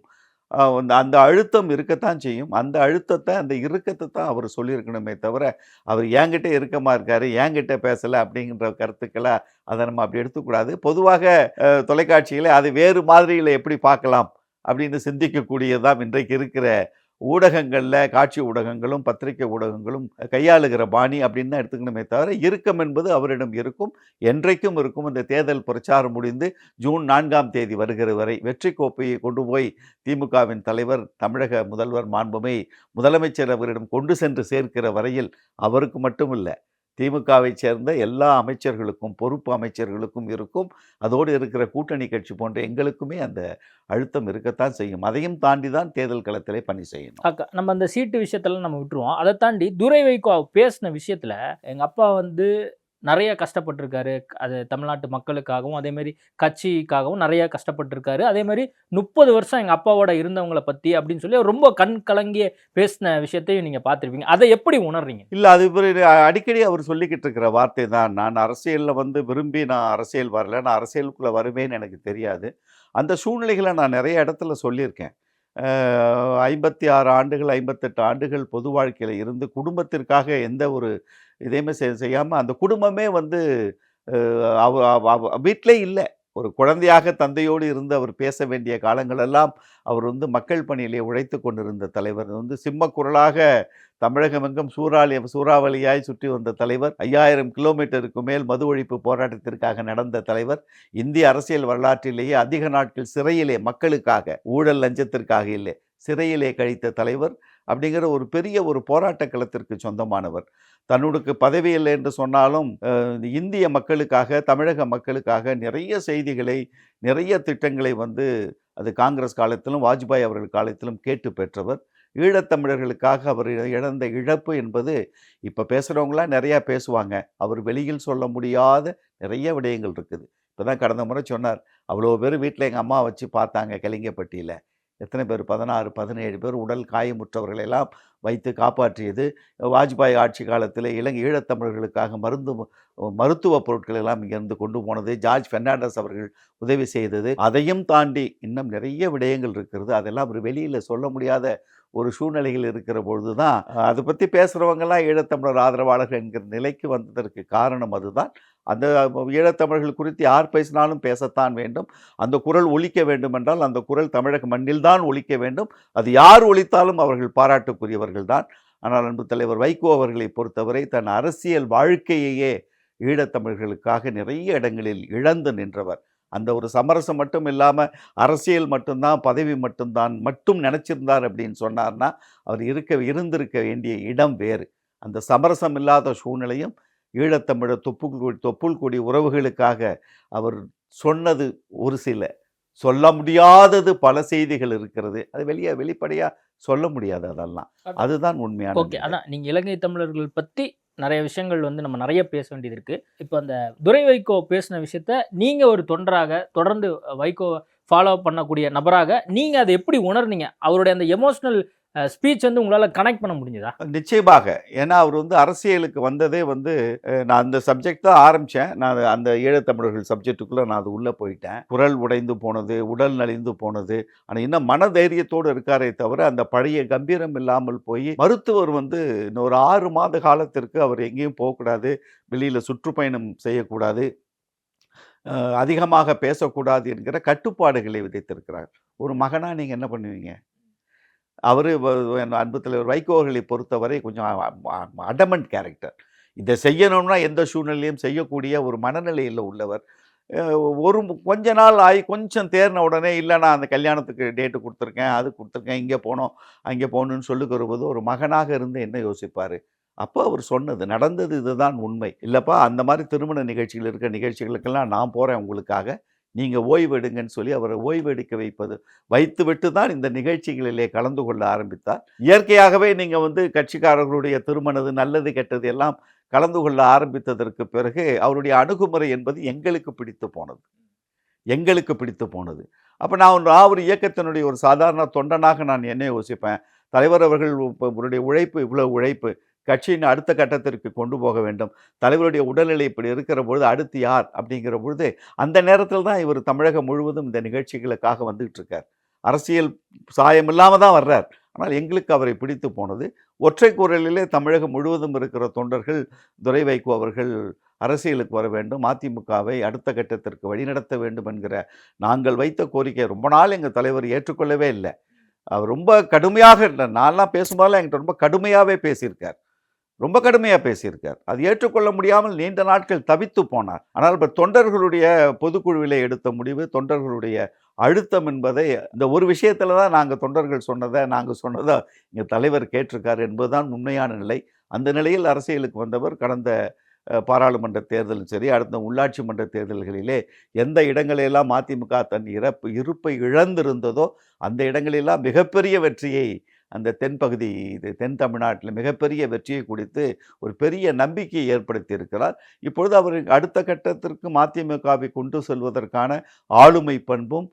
அந்த அழுத்தம் இருக்கத்தான் செய்யும். அந்த அழுத்தத்தை, அந்த இறுக்கத்தை தான் அவர் சொல்லியிருக்கணுமே தவிர, அவர் என்கிட்ட இறுக்கமாக இருக்கார், என்கிட்ட பேசலை அப்படிங்கிற கருத்துக்களை அதை நம்ம அப்படி எடுத்துக்கூடாது. பொதுவாக தொலைக்காட்சியில் அது வேறு மாதிரியில் எப்படி பார்க்கலாம் அப்படின்னு சிந்திக்கக்கூடியதான் இன்றைக்கு இருக்கிற ஊடகங்களில், காட்சி ஊடகங்களும் பத்திரிகை ஊடகங்களும் கையாளுகிற பாணி அப்படின்னு தான் எடுத்துக்கணுமே தவிர, இறுக்கம் என்பது அவரிடம் இருக்கும், என்றைக்கும் இருக்கும். இந்த தேர்தல் பிரச்சாரம் முடிந்து ஜூன் 4ஆம் தேதி வருகிற வரை வெற்றி கோப்பையை கொண்டு போய் திமுகவின் தலைவர், தமிழக முதல்வர் மாண்புமை முதலமைச்சர் அவரிடம் கொண்டு சென்று சேர்க்கிற வரையில் அவருக்கு மட்டும் இல்லை, திமுகவை சேர்ந்த எல்லா அமைச்சர்களுக்கும், பொறுப்பு அமைச்சர்களுக்கும் இருக்கும். அதோடு இருக்கிற கூட்டணி கட்சி போன்ற எங்களுக்குமே அந்த அழுத்தம் இருக்கத்தான் செய்யும். அதையும் தாண்டி தான் தேர்தல் களத்திலே பணி செய்யணும். அக்கா, நம்ம அந்த சீட்டு விஷயத்தெல்லாம் நம்ம விட்டுருவோம். அதை தாண்டி துரை வைகோ பேசின விஷயத்தில் எங்கள் அப்பா நிறைய கஷ்டப்பட்டிருக்காரு. அது தமிழ்நாட்டு மக்களுக்காகவும் அதேமாரி கட்சிக்காகவும் நிறைய கஷ்டப்பட்டிருக்காரு. அதேமாதிரி 30 வருஷம் எங்கள் அப்பாவோட இருந்தவங்களை பற்றி அப்படின்னு சொல்லி ரொம்ப கண் கலங்கிய பேசின விஷயத்தையும் நீங்கள் பார்த்துருப்பீங்க. அதை எப்படி உணர்றீங்க? இல்லை, அது அடிக்கடி அவர் சொல்லிக்கிட்டு இருக்கிற வார்த்தை தான். நான் அரசியலில் விரும்பி நான் அரசியல் வரல, நான் அரசியலுக்குள்ளே வருவேன்னு எனக்கு தெரியாது. அந்த சூழ்நிலைகளை நான் நிறைய இடத்துல சொல்லியிருக்கேன். 56 ஆண்டுகள் 58 ஆண்டுகள் பொது வாழ்க்கையில் இருந்து குடும்பத்திற்காக எந்த ஒரு இதையுமே செய்யாமல் அந்த குடும்பமே வீட்டிலே இல்லை. ஒரு குழந்தையாக தந்தையோடு இருந்து அவர் பேச வேண்டிய காலங்களெல்லாம் அவர் மக்கள் பணியிலே உழைத்து கொண்டிருந்த தலைவர். சிம்ம குரலாக தமிழகமெங்கும் சூறாவளியாய் சுற்றி வந்த தலைவர். 5000 கிலோமீட்டருக்கு மேல் மது ஒழிப்பு போராட்டத்திற்காக நடந்த தலைவர். இந்திய அரசியல் வரலாற்றிலேயே அதிக நாட்கள் சிறையிலே மக்களுக்காக, ஊழல் லஞ்சத்திற்காக இல்லை, சிறையிலே கழித்த தலைவர். அப்படிங்கிற ஒரு பெரிய ஒரு போராட்ட களத்திற்கு சொந்தமானவர். தன்னுடைய பதவி இல்லை என்று சொன்னாலும் இந்திய மக்களுக்காக, தமிழக மக்களுக்காக நிறைய செய்திகளை, நிறைய திட்டங்களை அது காங்கிரஸ் காலத்திலும் வாஜ்பாய் அவர்கள் காலத்திலும் கேட்டு பெற்றவர். ஈழத்தமிழர்களுக்காக அவர் இழந்த இழப்பு என்பது இப்போ பேசுகிறவங்களாம் நிறையா பேசுவாங்க. அவர் வெளியில் சொல்ல முடியாத நிறைய விடயங்கள் இருக்குது. இப்போ தான் கடந்த முறை சொன்னார், அவ்வளோ பேர் வீட்டில் எங்கள் அம்மா வச்சு பார்த்தாங்க கலிங்கப்பட்டியில், எத்தனை பேர் 16 17 பேர் உடல் காயமுற்றவர்களை எல்லாம் வைத்து காப்பாற்றியது. வாஜ்பாய் ஆட்சி காலத்தில் ஈழத்தமிழர்களுக்காக மருத்துவ பொருட்கள் எல்லாம் இங்கேருந்து கொண்டு போனது. ஜார்ஜ் பெர்னாண்டஸ் அவர்கள் உதவி செய்தது. அதையும் தாண்டி இன்னும் நிறைய விடயங்கள் இருக்கிறது. அதெல்லாம் ஒரு வெளியில் சொல்ல முடியாத ஒரு சூழ்நிலையில் இருக்கிற பொழுது தான் அதை பற்றி பேசுகிறவங்கெல்லாம் ஈழத்தமிழர் ஆதரவாளர்கள் என்கிற நிலைக்கு வந்ததற்கு காரணம் அதுதான். அந்த ஈழத்தமிழர்கள் குறித்து யார் பேசினாலும் பேசத்தான் வேண்டும். அந்த குரல் ஒலிக்க வேண்டும் என்றால் அந்த குரல் தமிழக மண்ணில் தான் ஒலிக்க வேண்டும். அது யார் ஒலித்தாலும் அவர்கள் பாராட்டுக்குரியவர்கள் தான். ஆனால் அன்பு தலைவர் வைகோ அவர்களை பொறுத்தவரை தன் அரசியல் வாழ்க்கையையே ஈழத்தமிழர்களுக்காக நிறைய இடங்களில் இழந்து நின்றவர். அந்த ஒரு சமரசம் மட்டும் இல்லாமல் அரசியல் மட்டும்தான், பதவி மட்டும் நினச்சிருந்தார் அப்படின்னு சொன்னார்னா அவர் இருந்திருக்க வேண்டிய இடம் வேறு. அந்த சமரசம் இல்லாத சூழ்நிலையும் ஈழத்தமிழர் தொப்புள் கொடி உறவுகளுக்காக அவர் சொன்னது ஒரு சில, சொல்ல முடியாதது பல செய்திகள் இருக்கிறது. அது வெளிப்படையாக சொல்ல முடியாது. அதெல்லாம் அதுதான் உண்மையான. ஓகே, அதான் நீங்கள் இலங்கை தமிழர்கள் பற்றி நிறைய விஷயங்கள் நம்ம நிறைய பேச வேண்டியது இருக்குது. இப்போ அந்த துரை வைகோ பேசின விஷயத்த நீங்கள் ஒரு தொண்டராக தொடர்ந்து வைகோ ஃபாலோ பண்ணக்கூடிய நபராக நீங்கள் அதை எப்படி உணர்ந்தீங்க? அவருடைய அந்த எமோஷ்னல் ஸ்பீச் உங்களால் கனெக்ட் பண்ண முடிஞ்சதா? நிச்சயமாக. ஏன்னா அவர் அரசியலுக்கு வந்ததே நான் அந்த சப்ஜெக்ட் தான் ஆரம்பித்தேன். நான் அந்த ஈழத்தமிழர்கள் சப்ஜெக்டுக்குள்ளே நான் அது உள்ளே போயிட்டேன். குரல் உடைந்து போனது, உடல் நலிந்து போனது, ஆனால் இன்னும் மனதைரியத்தோடு இருக்காரே தவிர அந்த பழைய கம்பீரம் இல்லாமல் போய் மருத்துவர் இன்னொரு 6 மாத காலத்திற்கு அவர் எங்கேயும் போகக்கூடாது, வெளியில் சுற்றுப்பயணம் செய்யக்கூடாது, அதிகமாக பேசக்கூடாது என்கிற கட்டுப்பாடுகளை விதித்திருக்கிறார். ஒரு மகனாக நீங்கள் என்ன பண்ணுவீங்க? அவர் அன்பு தலைவர் வைகோ அவர்களை பொறுத்தவரை கொஞ்சம் அடமண்ட் கேரக்டர். இதை செய்யணும்னா எந்த சூழ்நிலையும் செய்யக்கூடிய ஒரு மனநிலையில் உள்ளவர். கொஞ்ச நாள் ஆகி கொஞ்சம் தேர்ன உடனே இல்லை நான் அந்த கல்யாணத்துக்கு டேட்டு கொடுத்துருக்கேன், அது கொடுத்துருக்கேன், இங்கே போனோம் அங்கே போகணுன்னு சொல்லுகிற போது ஒரு மகனாக இருந்து என்ன யோசிப்பார்? அப்போ அவர் சொன்னது நடந்தது இதுதான் உண்மை. இல்லைப்பா, அந்த மாதிரி திருமண நிகழ்ச்சிகள் இருக்கிற நிகழ்ச்சிகளுக்கெல்லாம் நான் போகிறேன், உங்களுக்காக நீங்கள் ஓய்வு எடுங்கன்னு சொல்லி அவரை ஓய்வு எடுக்க வைத்துவிட்டு தான் இந்த நிகழ்ச்சிகளிலே கலந்து கொள்ள ஆரம்பித்தார். இயற்கையாகவே நீங்கள் கட்சிக்காரர்களுடைய திருமணது நல்லது கெட்டது எல்லாம் கலந்து கொள்ள ஆரம்பித்ததற்கு பிறகு அவருடைய அணுகுமுறை என்பது எங்களுக்கு பிடித்து போனது. அப்போ நான் ஒரு இயக்கத்தினுடைய ஒரு சாதாரண தொண்டனாக நான் என்ன யோசிப்பேன்? தலைவர் அவர்கள் இவருடைய உழைப்பு, இவ்வளோ உழைப்பு கட்சியின் அடுத்த கட்டத்திற்கு கொண்டு போக வேண்டும். தலைவருடைய உடல்நிலை இப்படி இருக்கிற பொழுது அடுத்து யார் அப்படிங்கிற பொழுது அந்த நேரத்தில் தான் இவர் தமிழகம் முழுவதும் இந்த நிகழ்ச்சிகளுக்காக வந்துகிட்டு இருக்கார். அரசியல் சாயம் இல்லாமல் தான் வர்றார். ஆனால் எங்களுக்கு அவரை பிடித்து போனது. ஒற்றை குரலிலே தமிழகம் முழுவதும் இருக்கிற தொண்டர்கள் துரை வைகோ அவர்கள் அரசியலுக்கு வர வேண்டும், அதிமுகவை அடுத்த கட்டத்திற்கு வழிநடத்த வேண்டும் என்கிற நாங்கள் வைத்த கோரிக்கை ரொம்ப நாள் எங்கள் தலைவர் ஏற்றுக்கொள்ளவே இல்லை. அவர் ரொம்ப கடுமையாக, நான்லாம் பேசும்போதெல்லாம் என்கிட்ட ரொம்ப கடுமையாக பேசியிருக்கார். அது ஏற்றுக்கொள்ள முடியாமல் நீண்ட நாட்கள் தவித்து போனார். ஆனால் இப்போ தொண்டர்களுடைய பொதுக்குழுவிலே எடுத்த முடிவு, தொண்டர்களுடைய அழுத்தம் என்பதை இந்த ஒரு விஷயத்தில் தான் நாங்கள் தொண்டர்கள் சொன்னதை எங்கள் தலைவர் கேட்டிருக்கார் என்பதுதான் உண்மையான நிலை. அந்த நிலையில் அரசியலுக்கு வந்தவர் கடந்த பாராளுமன்ற தேர்தலும் சரி, அடுத்த உள்ளாட்சி மன்ற தேர்தல்களிலே எந்த இடங்களெல்லாம் அதிமுக தன் இருப்பை இழந்திருந்ததோ அந்த இடங்களெல்லாம் மிகப்பெரிய வெற்றியை, அந்த தென் தமிழ்நாட்டில் மிகப்பெரிய வெற்றியை கொடுத்து ஒரு பெரிய நம்பிக்கையை ஏற்படுத்தி இருக்கிறார். இப்பொழுது அவர் அடுத்த கட்டத்திற்கு அதிமுகவை கொண்டு செல்வதற்கான ஆளுமை பண்பும்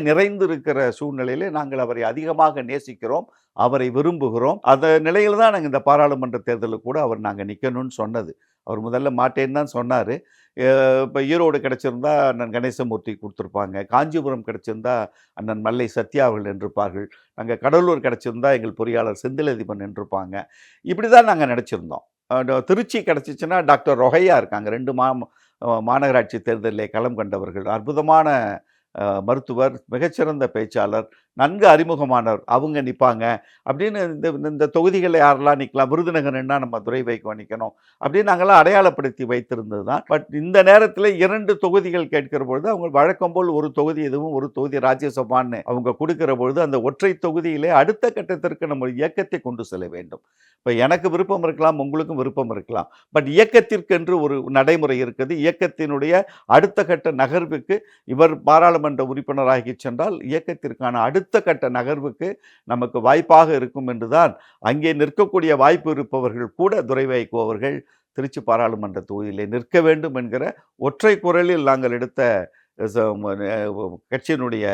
நிறைந்திருக்கிற சூழ்நிலையிலே நாங்கள் அவரை அதிகமாக நேசிக்கிறோம், அவரை விரும்புகிறோம். அந்த நிலையில் தான் நாங்கள் இந்த பாராளுமன்ற தேர்தலில் கூட நாங்கள் நிற்கணும்னு சொன்னது. அவர் முதல்ல மாட்டேன்னு தான் சொன்னார். இப்போ ஈரோடு கிடச்சிருந்தா அண்ணன் கணேசமூர்த்தி கொடுத்துருப்பாங்க, காஞ்சிபுரம் கிடச்சிருந்தா அண்ணன் மல்லை சத்யா அவர்கள் நின்றுப்பார்கள், நாங்கள் கடலூர் கிடச்சிருந்தா எங்கள் பொறியாளர் செந்திலதிபன் நின்றுப்பாங்க. இப்படி தான் நாங்கள் நினச்சிருந்தோம். திருச்சி கிடச்சிச்சின்னா டாக்டர் ரொஹையா இருக்காங்க, 2 மாநகராட்சி தேர்தலிலே களம் கண்டவர்கள், அற்புதமான மருத்துவர், மிகச்சிறந்த பேச்சாளர், நன்கு அறிமுகமானவர், அவங்க நிற்பாங்க அப்படின்னு இந்த தொகுதிகளில் யாரெல்லாம் நிற்கலாம், விருதுநகர் என்ன நம்ம துரை வைகோ நிற்கணும் அப்படின்னு நாங்கள்லாம் அடையாளப்படுத்தி வைத்திருந்தது தான். பட் இந்த நேரத்தில் 2 தொகுதிகள் கேட்கிற பொழுது அவங்க வழக்கம் போல் ஒரு தொகுதி எதுவும், ஒரு தொகுதி ராஜ்யசபான்னு அவங்க கொடுக்கிற பொழுது அந்த ஒற்றை தொகுதியிலே அடுத்த கட்டத்திற்கு நம்ம இயக்கத்தை கொண்டு செல்ல வேண்டும். இப்போ எனக்கு விருப்பம் இருக்கலாம், உங்களுக்கும் விருப்பம் இருக்கலாம், பட் இயக்கத்திற்கென்று ஒரு நடைமுறை இருக்குது. இயக்கத்தினுடைய அடுத்த கட்ட நகர்வுக்கு இவர் பாராளுமன்ற உறுப்பினராகி சென்றால் இயக்கத்திற்கான அடுத்த கட்ட நகர்வுக்கு நமக்கு வாய்ப்பாக இருக்கும் என்றுதான் அங்கே நிற்கக்கூடிய வாய்ப்பு இருப்பவர்கள் கூட துரை வைகோ அவர்கள் திருச்சி பாராளுமன்ற தொகுதியிலே நிற்க வேண்டும் என்கிற ஒற்றை குரலில் நாங்கள் எடுத்த கட்சியினுடைய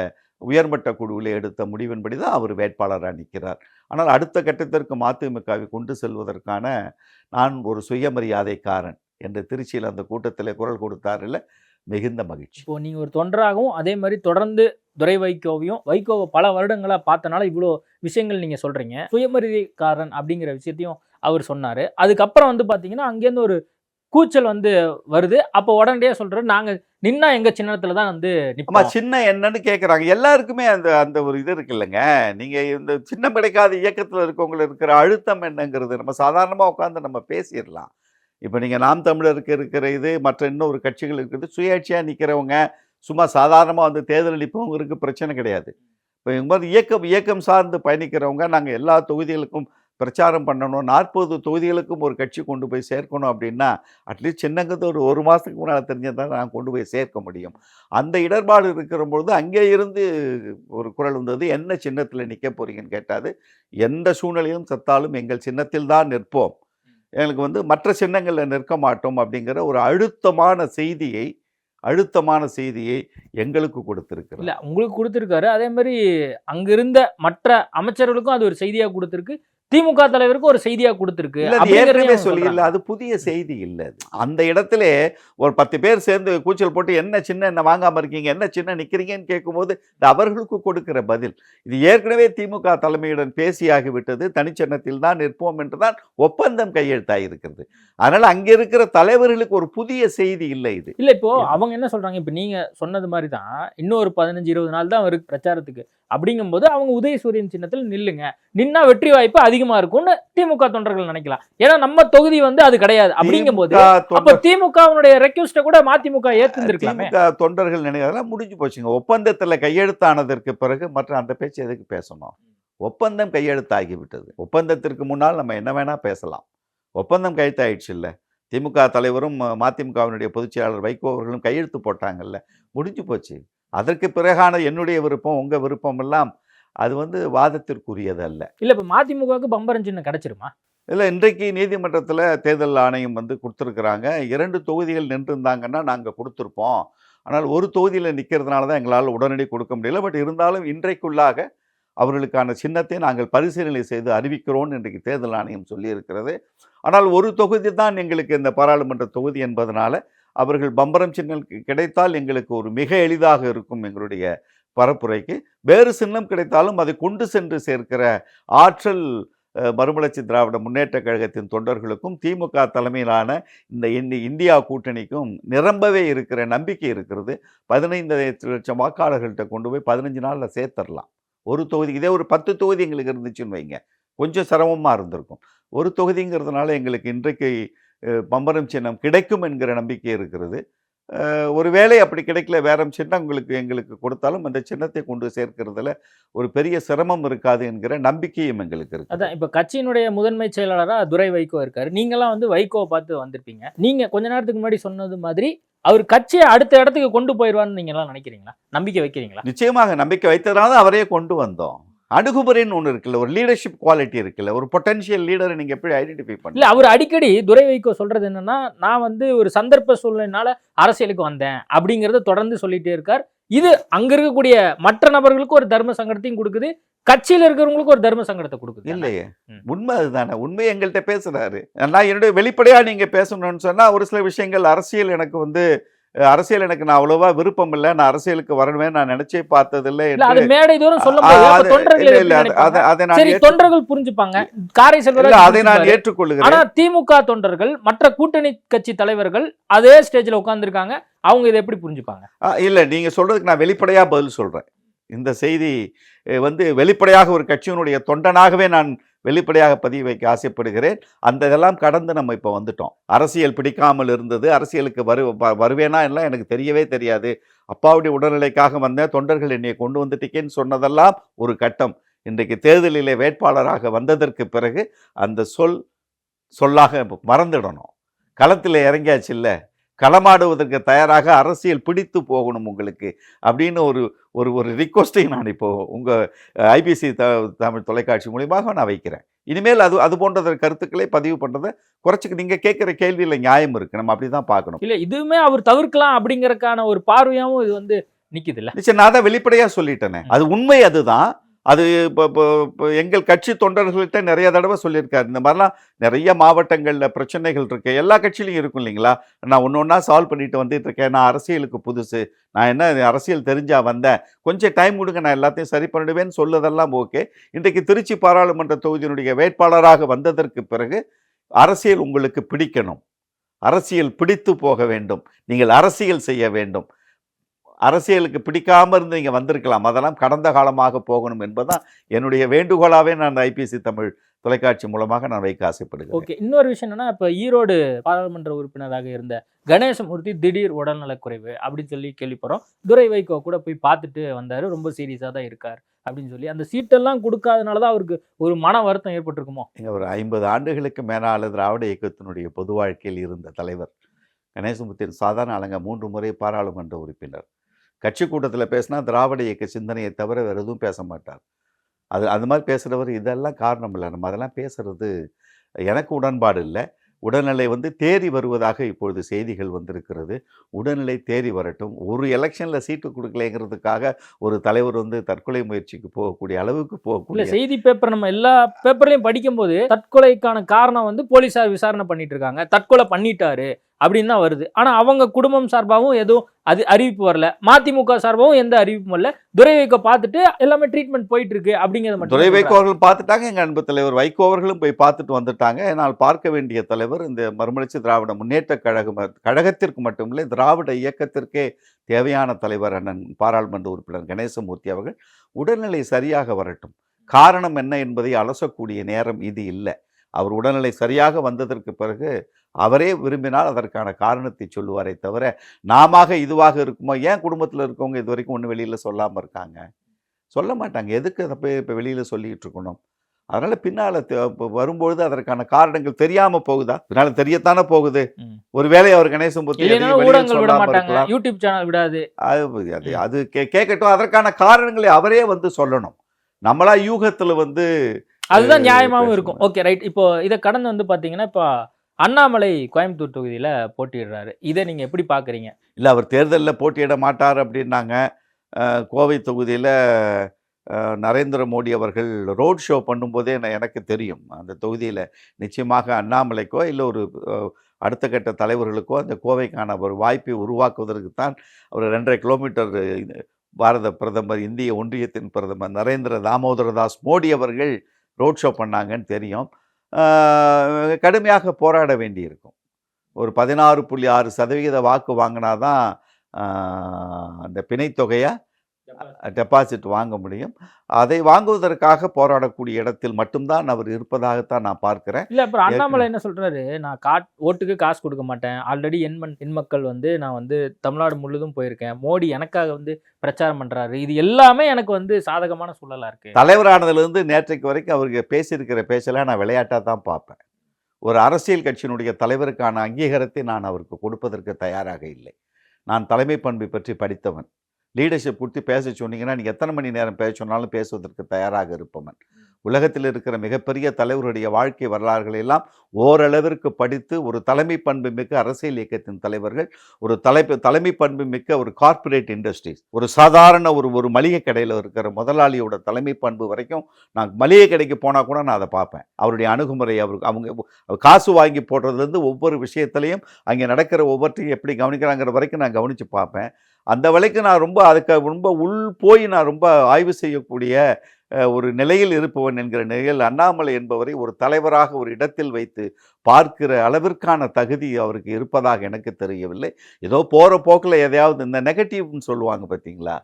உயர்மட்ட குழுவில் எடுத்த முடிவின்படி தான் அவர் வேட்பாளராக நிற்கிறார். ஆனால் அடுத்த கட்டத்திற்கு மதிமுகவை கொண்டு செல்வதற்கான நான் ஒரு சுயமரியாதைக்காரன் என்று திருச்சியில் அந்த கூட்டத்தில் குரல் கொடுத்தாரில் மிகுந்த மகிழ்ச்சி. இப்போ நீங்க ஒரு தொண்டராகவும் அதே மாதிரி தொடர்ந்து துரை வைகோவை பல வருடங்களா பார்த்தனால இவ்வளோ விஷயங்கள் நீங்க சொல்றீங்க. சுயமரியாதைக்காரன் அப்படிங்கிற விஷயத்தையும் அவர் சொன்னாரு. அதுக்கப்புறம் வந்து பாத்தீங்கன்னா அங்கேருந்து ஒரு கூச்சல் வந்து வருது. அப்போ உடனடியே சொல்றாரு, நாங்க நின்னா எங்க சின்னத்துல தான் வந்து ஆமா, நிப்போம். சின்ன என்னன்னு கேட்குறாங்க. எல்லாருக்குமே அந்த அந்த ஒரு இது இருக்கு இல்லைங்க. நீங்கள் இந்த சின்னம் கிடைக்காத இயக்கத்தில் இருக்கவங்களுக்கு இருக்கிற அழுத்தம் என்னங்கிறது நம்ம சாதாரணமாக உட்காந்து நம்ம பேசிடலாம். இப்போ நீங்கள் நாம் தமிழருக்கு இருக்கிற இது மற்ற இன்னொரு கட்சிகள் இருக்குது. சுயேட்சையாக நிற்கிறவங்க சும்மா சாதாரணமாக வந்து தேர்தல் நிற்பவங்களுக்கு பிரச்சனை கிடையாது. இப்போ இவங்க மாதிரி இயக்கம் சார்ந்து பயணிக்கிறவங்க நாங்கள் எல்லா தொகுதிகளுக்கும் பிரச்சாரம் பண்ணணும், 40 தொகுதிகளுக்கும் ஒரு கட்சி கொண்டு போய் சேர்க்கணும் அப்படின்னா அட்லீஸ்ட் சின்னங்கிறது ஒரு மாதத்துக்கு முன்னால் தெரிஞ்சதான் நான் கொண்டு போய் சேர்க்க முடியும். அந்த இடர்பாடு இருக்கிற பொழுது அங்கே இருந்து ஒரு குரல் வந்தது, என்ன சின்னத்தில் நிற்க போகிறீங்கன்னு கேட்டாது. எந்த சூழ்நிலையும் சத்தாலும் எங்கள் சின்னத்தில் தான் நிற்போம், எங்களுக்கு வந்து மற்ற சின்னங்களில் நிற்க மாட்டோம் அப்படிங்கிற ஒரு அழுத்தமான செய்தியை எங்களுக்கு கொடுத்திருக்கிறார். இல்ல உங்களுக்கு கொடுத்திருக்காரு. அதே மாதிரி அங்கிருந்த மற்ற அமைச்சர்களுக்கும் அது ஒரு செய்தியா கொடுத்திருக்கு. திமுக தலைவருக்கு ஒரு செய்தியா கொடுத்திருக்கு. ஏற்கனவே சொல்லிடல, அது புதிய செய்தி இல்லை. அந்த இடத்துல ஒரு 10 பேர் சேர்ந்து கூச்சல் போட்டு என்ன சின்ன என்ன வாங்காம இருக்கீங்க, என்ன சின்ன நிக்கிறீங்கன்னு கேட்கும்போது இது அவர்களுக்கு கொடுக்கிற பதில். இது ஏற்கனவே திமுக தலைமையுடன் பேசியாகிவிட்டது, தனிச்சின்னத்தில் தான் நிற்போம் என்றுதான் ஒப்பந்தம் கையெழுத்தாயிருக்கிறது. அதனால அங்க இருக்கிற தலைவர்களுக்கு ஒரு புதிய செய்தி இல்லை இது. இல்ல இப்போ அவங்க என்ன சொல்றாங்க, இப்ப நீங்க சொன்னது மாதிரி தான் இன்னும் ஒரு 15-20 நாள் தான் அவருக்கு பிரச்சாரத்துக்கு. அப்படிங்கும்போது அவங்க உதயசூரியன் சின்னத்தில் நில்லுங்க, நின்னா வெற்றி வாய்ப்பு அதிகமா இருக்கும்னு திமுக தொண்டர்கள் நினைக்கலாம். ஏன்னா நம்ம தொகுதி வந்து அது கிடையாது. அப்படிங்கும்போது அப்ப திமுகவுடைய ரெக்வெஸ்ட கூட மதிமுக ஏத்துந்திருக்கலாமே. திமுக தொண்டர்கள் நினைக்கிறதெல்லாம் முடிஞ்சு போச்சுங்க. ஒப்பந்தத்துல கையெழுத்தானதற்கு பிறகு மற்ற அந்த பேச்சு எதுக்கு பேசணும்? ஒப்பந்தம் கையெழுத்தாகிவிட்டது. ஒப்பந்தத்திற்கு முன்னால் நம்ம என்ன வேணா பேசலாம். ஒப்பந்தம் கையெழுத்தாயிடுச்சு இல்லை. திமுக தலைவரும் மதிமுகவினுடைய பொதுச் செயலாளர் வைகோ அவர்களும் கையெழுத்து போட்டாங்கல்ல, முடிஞ்சு போச்சு. அதற்கு பிறகான என்னுடைய விருப்பம் உங்க விருப்பம் எல்லாம் அது வந்து வாதத்திற்குரியது அல்ல. இல்ல இப்ப மதிமுகவுக்கு பம்பரம் சின்னம் கிடைச்சிருமா? இல்லை, இன்றைக்கு நீதிமன்றத்தில் தேர்தல் ஆணையம் வந்து கொடுத்துருக்குறாங்க. 2 தொகுதிகள் நின்றுருந்தாங்கன்னா நாங்கள் கொடுத்துருப்போம். ஆனால் ஒரு தொகுதியில் நிற்கிறதுனால தான் எங்களால் உடனடி கொடுக்க முடியல. பட் இருந்தாலும் இன்றைக்குள்ளாக அவர்களுக்கான சின்னத்தை நாங்கள் பரிசீலனை செய்து அறிவிக்கிறோன்னு இன்றைக்கு தேர்தல் ஆணையம் சொல்லியிருக்கிறது. ஆனால் ஒரு தொகுதி தான் எங்களுக்கு இந்த பாராளுமன்ற தொகுதி என்பதனால அவர்கள் பம்பரம் சின்னம் கிடைத்தால் எங்களுக்கு ஒரு மிக எளிதாக இருக்கும் எங்களுடைய பரப்புரைக்கு. வேறு சின்னம் கிடைத்தாலும் அதை கொண்டு சென்று சேர்க்கிற ஆற்றல் மறுமலர்ச்சி திராவிட முன்னேற்ற கழகத்தின் தொண்டர்களுக்கும் திமுக தலைமையிலான இந்த இந்தியா கூட்டணிக்கும் நிரம்பவே இருக்கிற நம்பிக்கை இருக்கிறது. 15 லட்சம் வாக்காளர்கள்ட்ட கொண்டு போய் 15 நாளில் சேர்த்துடலாம். ஒரு தொகுதி இதே ஒரு 10 தொகுதி எங்களுக்கு இருந்துச்சுன்னு வைங்க, கொஞ்சம் சிரமமாக இருந்திருக்கும். ஒரு தொகுதிங்கிறதுனால எங்களுக்கு இன்றைக்கு பம்பரம் சின்னம் கிடைக்கும் என்கிற நம்பிக்கை இருக்கிறது. ஒருவேளை அப்படி கிடைக்கல, வேற சின்னம் எங்களுக்கு கொடுத்தாலும் அந்த சின்னத்தை கொண்டு சேர்க்கிறதுல ஒரு பெரிய சிரமம் இருக்காது என்கிற நம்பிக்கையும் எங்களுக்கு இருக்கு. அதான் இப்ப கட்சியினுடைய முதன்மை செயலாளராக துரை வைகோ இருக்காரு. நீங்களாம் வந்து வைகோவை பார்த்து வந்திருப்பீங்க. நீங்க கொஞ்ச நேரத்துக்கு முன்னாடி சொன்னது மாதிரி அவர் கட்சியை அடுத்த இடத்துக்கு கொண்டு போயிடுவான்னு நீங்க எல்லாம் நினைக்கிறீங்களா? நம்பிக்கை வைக்கிறீங்களா? நிச்சயமாக நம்பிக்கை வைத்ததுனால அவரையே கொண்டு வந்தோம். அணுகுமுறைன்னு ஒன்று இருக்குல்ல, ஒரு லீடர்ஷிப் குவாலிட்டி இருக்குல்ல, ஒரு பொட்டன்ஷியல் லீடரை நீங்க எப்படி ஐடென்டிஃபை பண்ணல? இல்ல அவர் அடிக்கடி துரை வைகோ சொல்றது என்னன்னா, நான் வந்து ஒரு சந்தர்ப்ப சூழ்நிலையினால அரசியலுக்கு வந்தேன் அப்படிங்கறத தொடர்ந்து சொல்லிட்டே இருக்கார். இது அங்க இருக்கக்கூடிய மற்ற நபர்களுக்கு ஒரு தர்ம சங்கடத்தையும் கொடுக்குது, கட்சியில இருக்கிறவங்களுக்கு ஒரு தர்ம சங்கடத்தை கொடுக்குது. இல்லையே, உண்மை அதுதானே. உண்மையை எங்கள்கிட்ட பேசுறாரு. நான் என்னுடைய வெளிப்படையா நீங்க பேசணும்னு சொன்னா ஒரு சில விஷயங்கள் அரசியல் எனக்கு நான் அவ்வளவா விருப்பம் இல்லை, நான் அரசியலுக்கு வரணுமே நான் நினைச்சே பார்த்ததில்லை. தொண்டர்கள் புரிஞ்சுப்பாங்க, காரை செல்வராஜ் அதை நான் ஏற்றுக்கொள்கிறேன். ஆனா திமுக தொண்டர்கள் மற்ற கூட்டணி கட்சி தலைவர்கள் அதே ஸ்டேஜ்ல உட்கார்ந்துருக்காங்க, அவங்க இதை எப்படி புரிஞ்சுப்பாங்க? இல்ல, நீங்க சொல்றதுக்கு நான் வெளிப்படையா பதில் சொல்றேன். இந்த செய்தி வந்து வெளிப்படையாக ஒரு கட்சியினுடைய தொண்டனாகவே நான் வெளிப்படையாக பதிவு வைக்க ஆசைப்படுகிறேன். அந்த இதெல்லாம் கடந்து நம்ம இப்போ வந்துட்டோம். அரசியல் பிடிக்காமல் இருந்தது, அரசியலுக்கு வருவேனா எல்லாம் எனக்கு தெரியவே தெரியாது. அப்பாவுடைய உடல்நிலைக்காக வந்தேன், தொண்டர்கள் என்னை கொண்டு வந்துட்டீங்கன்னு சொன்னதெல்லாம் ஒரு கட்டம். இன்றைக்கு தேர்தலிலே வேட்பாளராக வந்ததற்கு பிறகு அந்த சொல்லாக மறந்துடணும். களத்தில் இறங்கியாச்சு இல்லை, களமாடுவதற்கு தயாராக அரசியல் பிடித்து போகணும் உங்களுக்கு அப்படின்னு ஒரு ரிக்வஸ்ட்டை நான் இப்போது உங்கள் ஐபிசி தமிழ் தொலைக்காட்சி மூலியமாக நான் வைக்கிறேன். இனிமேல் அது போன்ற கருத்துக்களை பதிவு பண்ணுறதை குறைச்சிக்கு நீங்கள் கேட்குற கேள்வியில் நியாயம் இருக்குது, நம்ம அப்படி தான் பார்க்கணும். இல்லை, இதுவுமே அவர் தவிர்க்கலாம் அப்படிங்கறக்கான ஒரு பார்வையாகவும் இது வந்து நிக்குதுல்ல. நிச்சயம் நான் தான் வெளிப்படையா சொல்லிட்டேனே. அது உண்மை. அதுதான். அது இப்போ எங்கள் கட்சி தொண்டர்கள்ட்ட நிறைய தடவை சொல்லியிருக்காரு. இந்த மாதிரிலாம் நிறைய மாவட்டங்களில் பிரச்சனைகள் இருக்கு. எல்லா கட்சியிலையும் இருக்கும் இல்லைங்களா? நான் ஒன்று ஒன்றா சால்வ் பண்ணிட்டு வந்துட்டு இருக்கேன். நான் அரசியலுக்கு புதுசு. நான் என்ன அரசியல் தெரிஞ்சா வந்தேன். கொஞ்சம் டைம் கொடுங்க, நான் எல்லாத்தையும் சரி பண்ணிடுவேன்னு சொல்லதெல்லாம் ஓகே. இன்றைக்கு திருச்சி பாராளுமன்ற தொகுதியினுடைய வேட்பாளராக வந்ததற்கு பிறகு அரசியல் உங்களுக்கு பிடிக்கணும். அரசியல் பிடித்து போக வேண்டும். நீங்கள் அரசியல் செய்ய வேண்டும். அரசியலுக்கு பிடிக்காம இருந்து நீங்க வந்திருக்கலாம். அதெல்லாம் கடந்த காலமாக போகணும் என்பதுதான் என்னுடைய வேண்டுகோளாவே நான் ஐபிசி தமிழ் தொலைக்காட்சி மூலமாக நான் வைக்க ஆசைப்படுகிறேன். ஓகே, இன்னொரு விஷயம் என்னன்னா, இப்போ ஈரோடு பாராளுமன்ற உறுப்பினராக இருந்த கணேசமூர்த்தி திடீர் உடல்நலக்குறைவு அப்படின்னு சொல்லி கேள்விப்படுறோம். துரை வைகோ கூட போய் பார்த்துட்டு வந்தாரு. ரொம்ப சீரியஸாக தான் இருக்கார் அப்படின்னு சொல்லி அந்த சீட்டெல்லாம் கொடுக்காதனால தான் அவருக்கு ஒரு மன வருத்தம் ஏற்பட்டிருக்குமோ? ஒரு 50 ஆண்டுகளுக்கு மேலால திராவிட இயக்கத்தினுடைய பொது வாழ்க்கையில் இருந்த தலைவர் கணேசமூர்த்தியின் சாதாரண ஆளுங்க 3 முறை பாராளுமன்ற உறுப்பினர். கட்சி கூட்டத்தில் பேசினா திராவிட இயக்க சிந்தனையை தவிர வேறு எதுவும் பேச மாட்டார். அது மாதிரி பேசுகிறவர் இதெல்லாம் காரணம் இல்லை. நம்ம அதெல்லாம் பேசுறது எனக்கு உடன்பாடு இல்லை. உடல்நிலை தேறி வருவதாக இப்பொழுது செய்திகள் வந்திருக்கிறது. உடல்நிலை தேறி வரட்டும். ஒரு எலெக்ஷனில் சீட்டு கொடுக்கலைங்கிறதுக்காக ஒரு தலைவர் தற்கொலை முயற்சிக்கு போகக்கூடிய அளவுக்கு போகக்கூடிய செய்தி பேப்பர் நம்ம எல்லா பேப்பர்லையும் படிக்கும்போது தற்கொலைக்கான காரணம் போலீஸார் விசாரணை பண்ணிட்டு இருக்காங்க, தற்கொலை பண்ணிட்டாரு அப்படின்னு தான் வருது. ஆனா அவங்க குடும்பம் சார்பாகவும் எதுவும் அது அறிவிப்பு வரல, மதிமுக சார்பாகவும் எந்த அறிவிப்பும் வரல. துரை வைகோ பார்த்துட்டு எல்லாமே ட்ரீட்மெண்ட் போயிட்டு இருக்கு அப்படிங்கிறது மட்டும். துரை வைகோ அவர்கள் பார்த்துட்டாங்க. எங்க அன்பு தலைவர் வைகோ அவர்களும் போய் பார்த்துட்டு வந்துட்டாங்க. என்னால் பார்க்க வேண்டிய தலைவர் இந்த மறுமலர்ச்சி திராவிட முன்னேற்ற கழகத்திற்கு மட்டுமில்லை, திராவிட இயக்கத்திற்கே தேவையான தலைவர் அண்ணன் பாராளுமன்ற உறுப்பினர் கணேசமூர்த்தி அவர்கள் உடல்நிலை சரியாக வரட்டும். காரணம் என்ன என்பதை அலசக்கூடிய நேரம் இது இல்லை. அவர் உடல்நிலை சரியாக வந்ததற்கு பிறகு அவரே விரும்பினால் அதற்கான காரணத்தை சொல்லுவாரே தவிர நாம இதுவாக இருக்குமோ. ஏன் குடும்பத்தில் இருக்கவங்க இது வரைக்கும் ஒன்றும் வெளியில் சொல்லாமல் இருக்காங்க? சொல்ல மாட்டாங்க. எதுக்கு அதை போய் இப்போ வெளியில் சொல்லிட்டு இருக்கணும்? அதனால் பின்னால் வரும்பொழுது அதற்கான காரணங்கள் தெரியாமல் போகுதா? பின்னால் தெரியத்தானே போகுது. ஒரு வேளை அவர் கணேசமூர்த்தி யூடியூப் சேனல் விடாது. அது கேட்கட்டும். அதற்கான காரணங்களை அவரே சொல்லணும். நம்மளா யூகத்தில் அதுதான் நியாயமாகவும் இருக்கும். Okay, right. இப்போ இதை கடந்து பார்த்தீங்கன்னா, இப்போ அண்ணாமலை கோயம்புத்தூர் தொகுதியில் போட்டியிடுறாரு. இதை நீங்கள் எப்படி பார்க்குறீங்க? இல்லை, அவர் தேர்தலில் போட்டியிட மாட்டார் அப்படின்னாங்க. கோவை தொகுதியில் நரேந்திர மோடி அவர்கள் ரோட் ஷோ பண்ணும்போதே எனக்கு தெரியும். அந்த தொகுதியில் நிச்சயமாக அண்ணாமலைக்கோ இல்லை ஒரு அடுத்த கட்ட தலைவர்களுக்கோ அந்த கோவைக்கான ஒரு வாய்ப்பை உருவாக்குவதற்கு தான் அவர் 2.5 கிலோமீட்டர் பாரத பிரதமர், இந்திய ஒன்றியத்தின் பிரதமர் நரேந்திர தாமோதரதாஸ் மோடி அவர்கள் ரோட் ஷோ பண்ணாங்கன்னு தெரியும். கடுமையாக போராட வேண்டியிருக்கும். ஒரு 16.6% வாக்கு வாங்கினாதான் அந்த பிணைத்தொகையை டெபாசிட் வாங்க முடியும். அதை வாங்குவதற்காக போராடக்கூடிய இடத்தில் மட்டும்தான் அவர் இருப்பதாகத்தான் நான் பார்க்கிறேன். இல்லை, அப்புறம் அண்ணாமலை என்ன சொல்றாரு, நான் ஓட்டுக்கு காசு கொடுக்க மாட்டேன், ஆல்ரெடி என் மக்கள் நான் தமிழ்நாடு முழுதும் போயிருக்கேன், மோடி எனக்காக பிரச்சாரம் பண்றாரு, இது எல்லாமே எனக்கு சாதகமான சூழலா இருக்கு. தலைவரானதுலேருந்து நேற்றைக்கு வரைக்கும் அவருக்கு பேசியிருக்கிற பேச்செல்லாம் நான் விளையாட்டாக தான் பார்ப்பேன். ஒரு அரசியல் கட்சியினுடைய தலைவருக்கான அங்கீகாரத்தை நான் அவருக்கு கொடுப்பதற்கு தயாராக இல்லை. நான் தலைமை பண்பை பற்றி படித்தவன். லீடர்ஷிப் கொடுத்து பேச சொன்னீங்கன்னா நீங்கள் எத்தனை மணி நேரம் பேச சொன்னாலும் பேசுவதற்கு தயாராக இருப்பவன். உலகத்தில் இருக்கிற மிகப்பெரிய தலைவருடைய வாழ்க்கை வரலாறுகளை எல்லாம் ஓரளவிற்கு படித்து ஒரு தலைமை பண்பு மிக்க அரசியல் இயக்கத்தின் தலைவர்கள், ஒரு தலைமை பண்பு மிக்க ஒரு கார்ப்பரேட் இண்டஸ்ட்ரீஸ், ஒரு சாதாரண ஒரு மளிகை கடையில் இருக்கிற முதலாளியோட தலைமை பண்பு வரைக்கும் நான் மளிகை கடைக்கு போனால் கூட நான் அதை பார்ப்பேன். அவருடைய அணுகுமுறை, அவங்க காசு வாங்கி போடுறதுலேருந்து ஒவ்வொரு விஷயத்துலையும் அங்கே நடக்கிற ஒவ்வொருத்தையும் எப்படி கவனிக்கிறாங்கிற வரைக்கும் நான் கவனித்து பார்ப்பேன். அந்த வேளைக்கு நான் ரொம்ப உள் போய் நான் ரொம்ப ஆய்வு செய்யக்கூடிய ஒரு நிலையில் இருப்பவன் என்கிற நிலையில் அண்ணாமலை என்பவரை ஒரு தலைவராக ஒரு இடத்தில் வைத்து பார்க்கிற அளவிற்கான தகுதி அவருக்கு இருப்பதாக எனக்கு தெரியவில்லை. ஏதோ போகிற போக்கில் எதையாவது இந்த நெகட்டிவ்னு சொல்லுவாங்க பார்த்தீங்களா,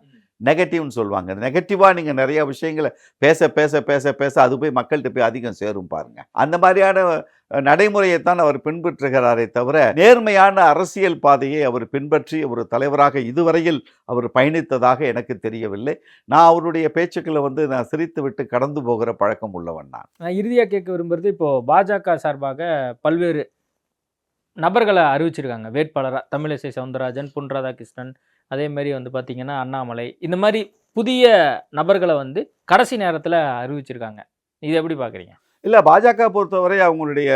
நெகட்டிவ்னு சொல்லுவாங்க. நெகட்டிவாக நீங்கள் நிறையா விஷயங்களை பேச பேச பேச பேச அது போய் மக்கள்கிட்ட போய் அதிகம் சேரும் பாருங்கள். அந்த மாதிரியான நடைமுறையைத்தான் அவர் பின்பற்றுகிறாரே தவிர நேர்மையான அரசியல் பாதையை அவர் பின்பற்றி ஒரு தலைவராக இதுவரையில் அவர் பயணித்ததாக எனக்கு தெரியவில்லை. நான் அவருடைய பேச்சுக்களை நான் சிரித்து விட்டு கடந்து போகிற பழக்கம் உள்ளவன். நான் இறுதியாக கேட்க விரும்புறது, இப்போ பாஜக சார்பாக பல்வேறு நபர்களை அறிவிச்சிருக்காங்க வேட்பாளராக. தமிழிசை சவுந்தரராஜன், பொன் ராதாகிருஷ்ணன், அதே மாதிரி பார்த்தீங்கன்னா அண்ணாமலை, இந்த மாதிரி புதிய நபர்களை கடைசி நேரத்தில் அறிவிச்சிருக்காங்க. இது எப்படி பார்க்குறீங்க? இல்லை, பாஜக பொறுத்தவரை அவங்களுடைய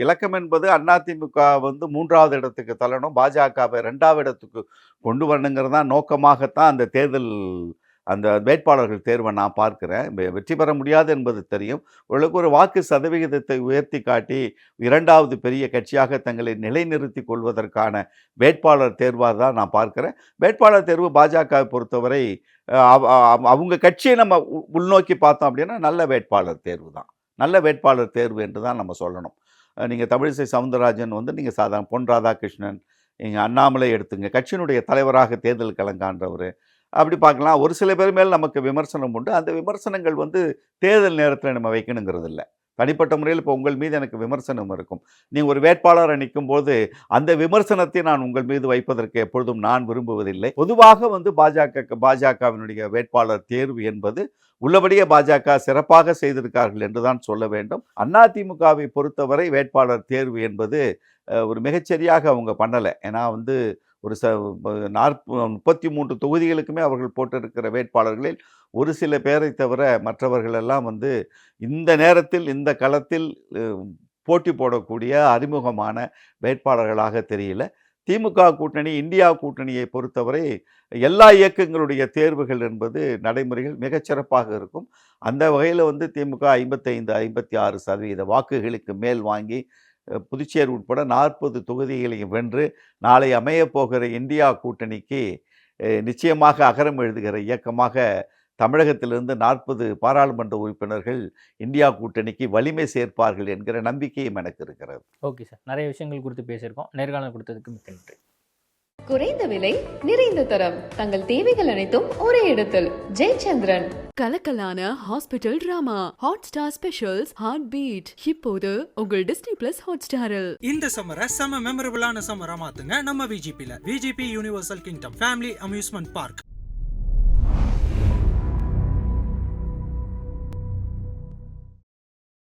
இலக்கம் என்பது அதிமுக வந்து 3வது இடத்துக்கு தள்ளணும், பாஜகவை 2வது இடத்துக்கு கொண்டு வரணுங்கிறது தான் நோக்கமாகத்தான் அந்த தேர்தல் அந்த வேட்பாளர்கள் தேர்வை நான் பார்க்கிறேன். வெற்றி பெற முடியாது என்பது தெரியும். ஓரளவுக்கு ஒரு வாக்கு சதவிகிதத்தை உயர்த்தி காட்டி 2வது பெரிய கட்சியாக தங்களை நிலைநிறுத்தி கொள்வதற்கான வேட்பாளர் தேர்வாக தான் நான் பார்க்கிறேன். வேட்பாளர் தேர்வு பாஜகவை பொறுத்தவரை அவங்க கட்சியை நம்ம உள்நோக்கி பார்த்தோம் அப்படின்னா நல்ல வேட்பாளர் தேர்வு தான். நல்ல வேட்பாளர் தேர்வு என்று தான் நம்ம சொல்லணும். நீங்கள் தமிழிசை சவுந்தரராஜன் வந்து நீங்கள் சாதாரண பொன் ராதாகிருஷ்ணன், நீங்கள் அண்ணாமலை எடுத்துங்க, கட்சியினுடைய தலைவராக தேர்தல் களங்காண்டவர், அப்படி பார்க்கலாம். ஒரு சில பேர் மேல் நமக்கு விமர்சனம் உண்டு. அந்த விமர்சனங்கள் வந்து தேர்தல் நேரத்தில் நம்ம வைக்கணுங்கிறது இல்லை. தனிப்பட்ட முறையில் இப்போ உங்கள் மீது எனக்கு விமர்சனம் இருக்கும். நீங்கள் ஒரு வேட்பாளரை நிற்கும்போது அந்த விமர்சனத்தை நான் உங்கள் மீது வைப்பதற்கு எப்பொழுதும் நான் விரும்புவதில்லை. பொதுவாக வந்து பாஜகவினுடைய வேட்பாளர் தேர்வு என்பது உள்ளபடியே பாஜக சிறப்பாக செய்திருக்கார்கள் என்று தான் சொல்ல வேண்டும். அதிமுகவை பொறுத்தவரை வேட்பாளர் தேர்வு என்பது ஒரு மிகச்சரியாக அவங்க பண்ணலை. ஏன்னா வந்து ஒரு 33 தொகுதிகளுக்குமே அவர்கள் போட்டிருக்கிற வேட்பாளர்களில் ஒரு சில பேரை தவிர மற்றவர்கள் எல்லாம் வந்து இந்த நேரத்தில் இந்த களத்தில் போட்டி போடக்கூடிய அறிமுகமான வேட்பாளர்களாக தெரியல. திமுக கூட்டணி, இந்தியா கூட்டணியை பொறுத்தவரை எல்லா இயக்கங்களுடைய தேர்வுகள் என்பது நடைமுறைகள் மிகச்சிறப்பாக இருக்கும். அந்த வகையில் வந்து திமுக 55-56% வாக்குகளுக்கு மேல் வாங்கி புதுச்சேரி உட்பட 40 தொகுதிகளையும் வென்று நாளை அமையப் போகிற இந்தியா கூட்டணிக்கு நிச்சயமாக அகரம் எழுதுகிற இயக்கமாக தமிழகத்திலிருந்து 40 பாராளுமன்ற உறுப்பினர்கள் இந்தியா கூட்டணிக்கு வலிமை சேர்ப்பார்கள் என்கிற நம்பிக்கையும் எனக்கு இருக்கிறது. ஓகே சார், நிறைய விஷயங்கள் குறித்து பேசியிருக்கோம். நேர்காணல் கொடுத்ததுக்கு மிக்க நன்றி. குறைந்த விலை நிறைந்த தரம் தங்கள் தேவைகள் அனைத்தும் ஒரே இடத்தில். ஜெயச்சந்திரன். கலக்கலான hospital drama Hotstar specials Heart Beat இப்போது உங்கள் டிஸ்னி பிளஸ் ஹாட் ஸ்டாரில். இந்த சம்மரை செம மெமரபிளான சம்மரா மாத்துங்க நம்ம விஜிபில. VGP Universal Kingdom family amusement park.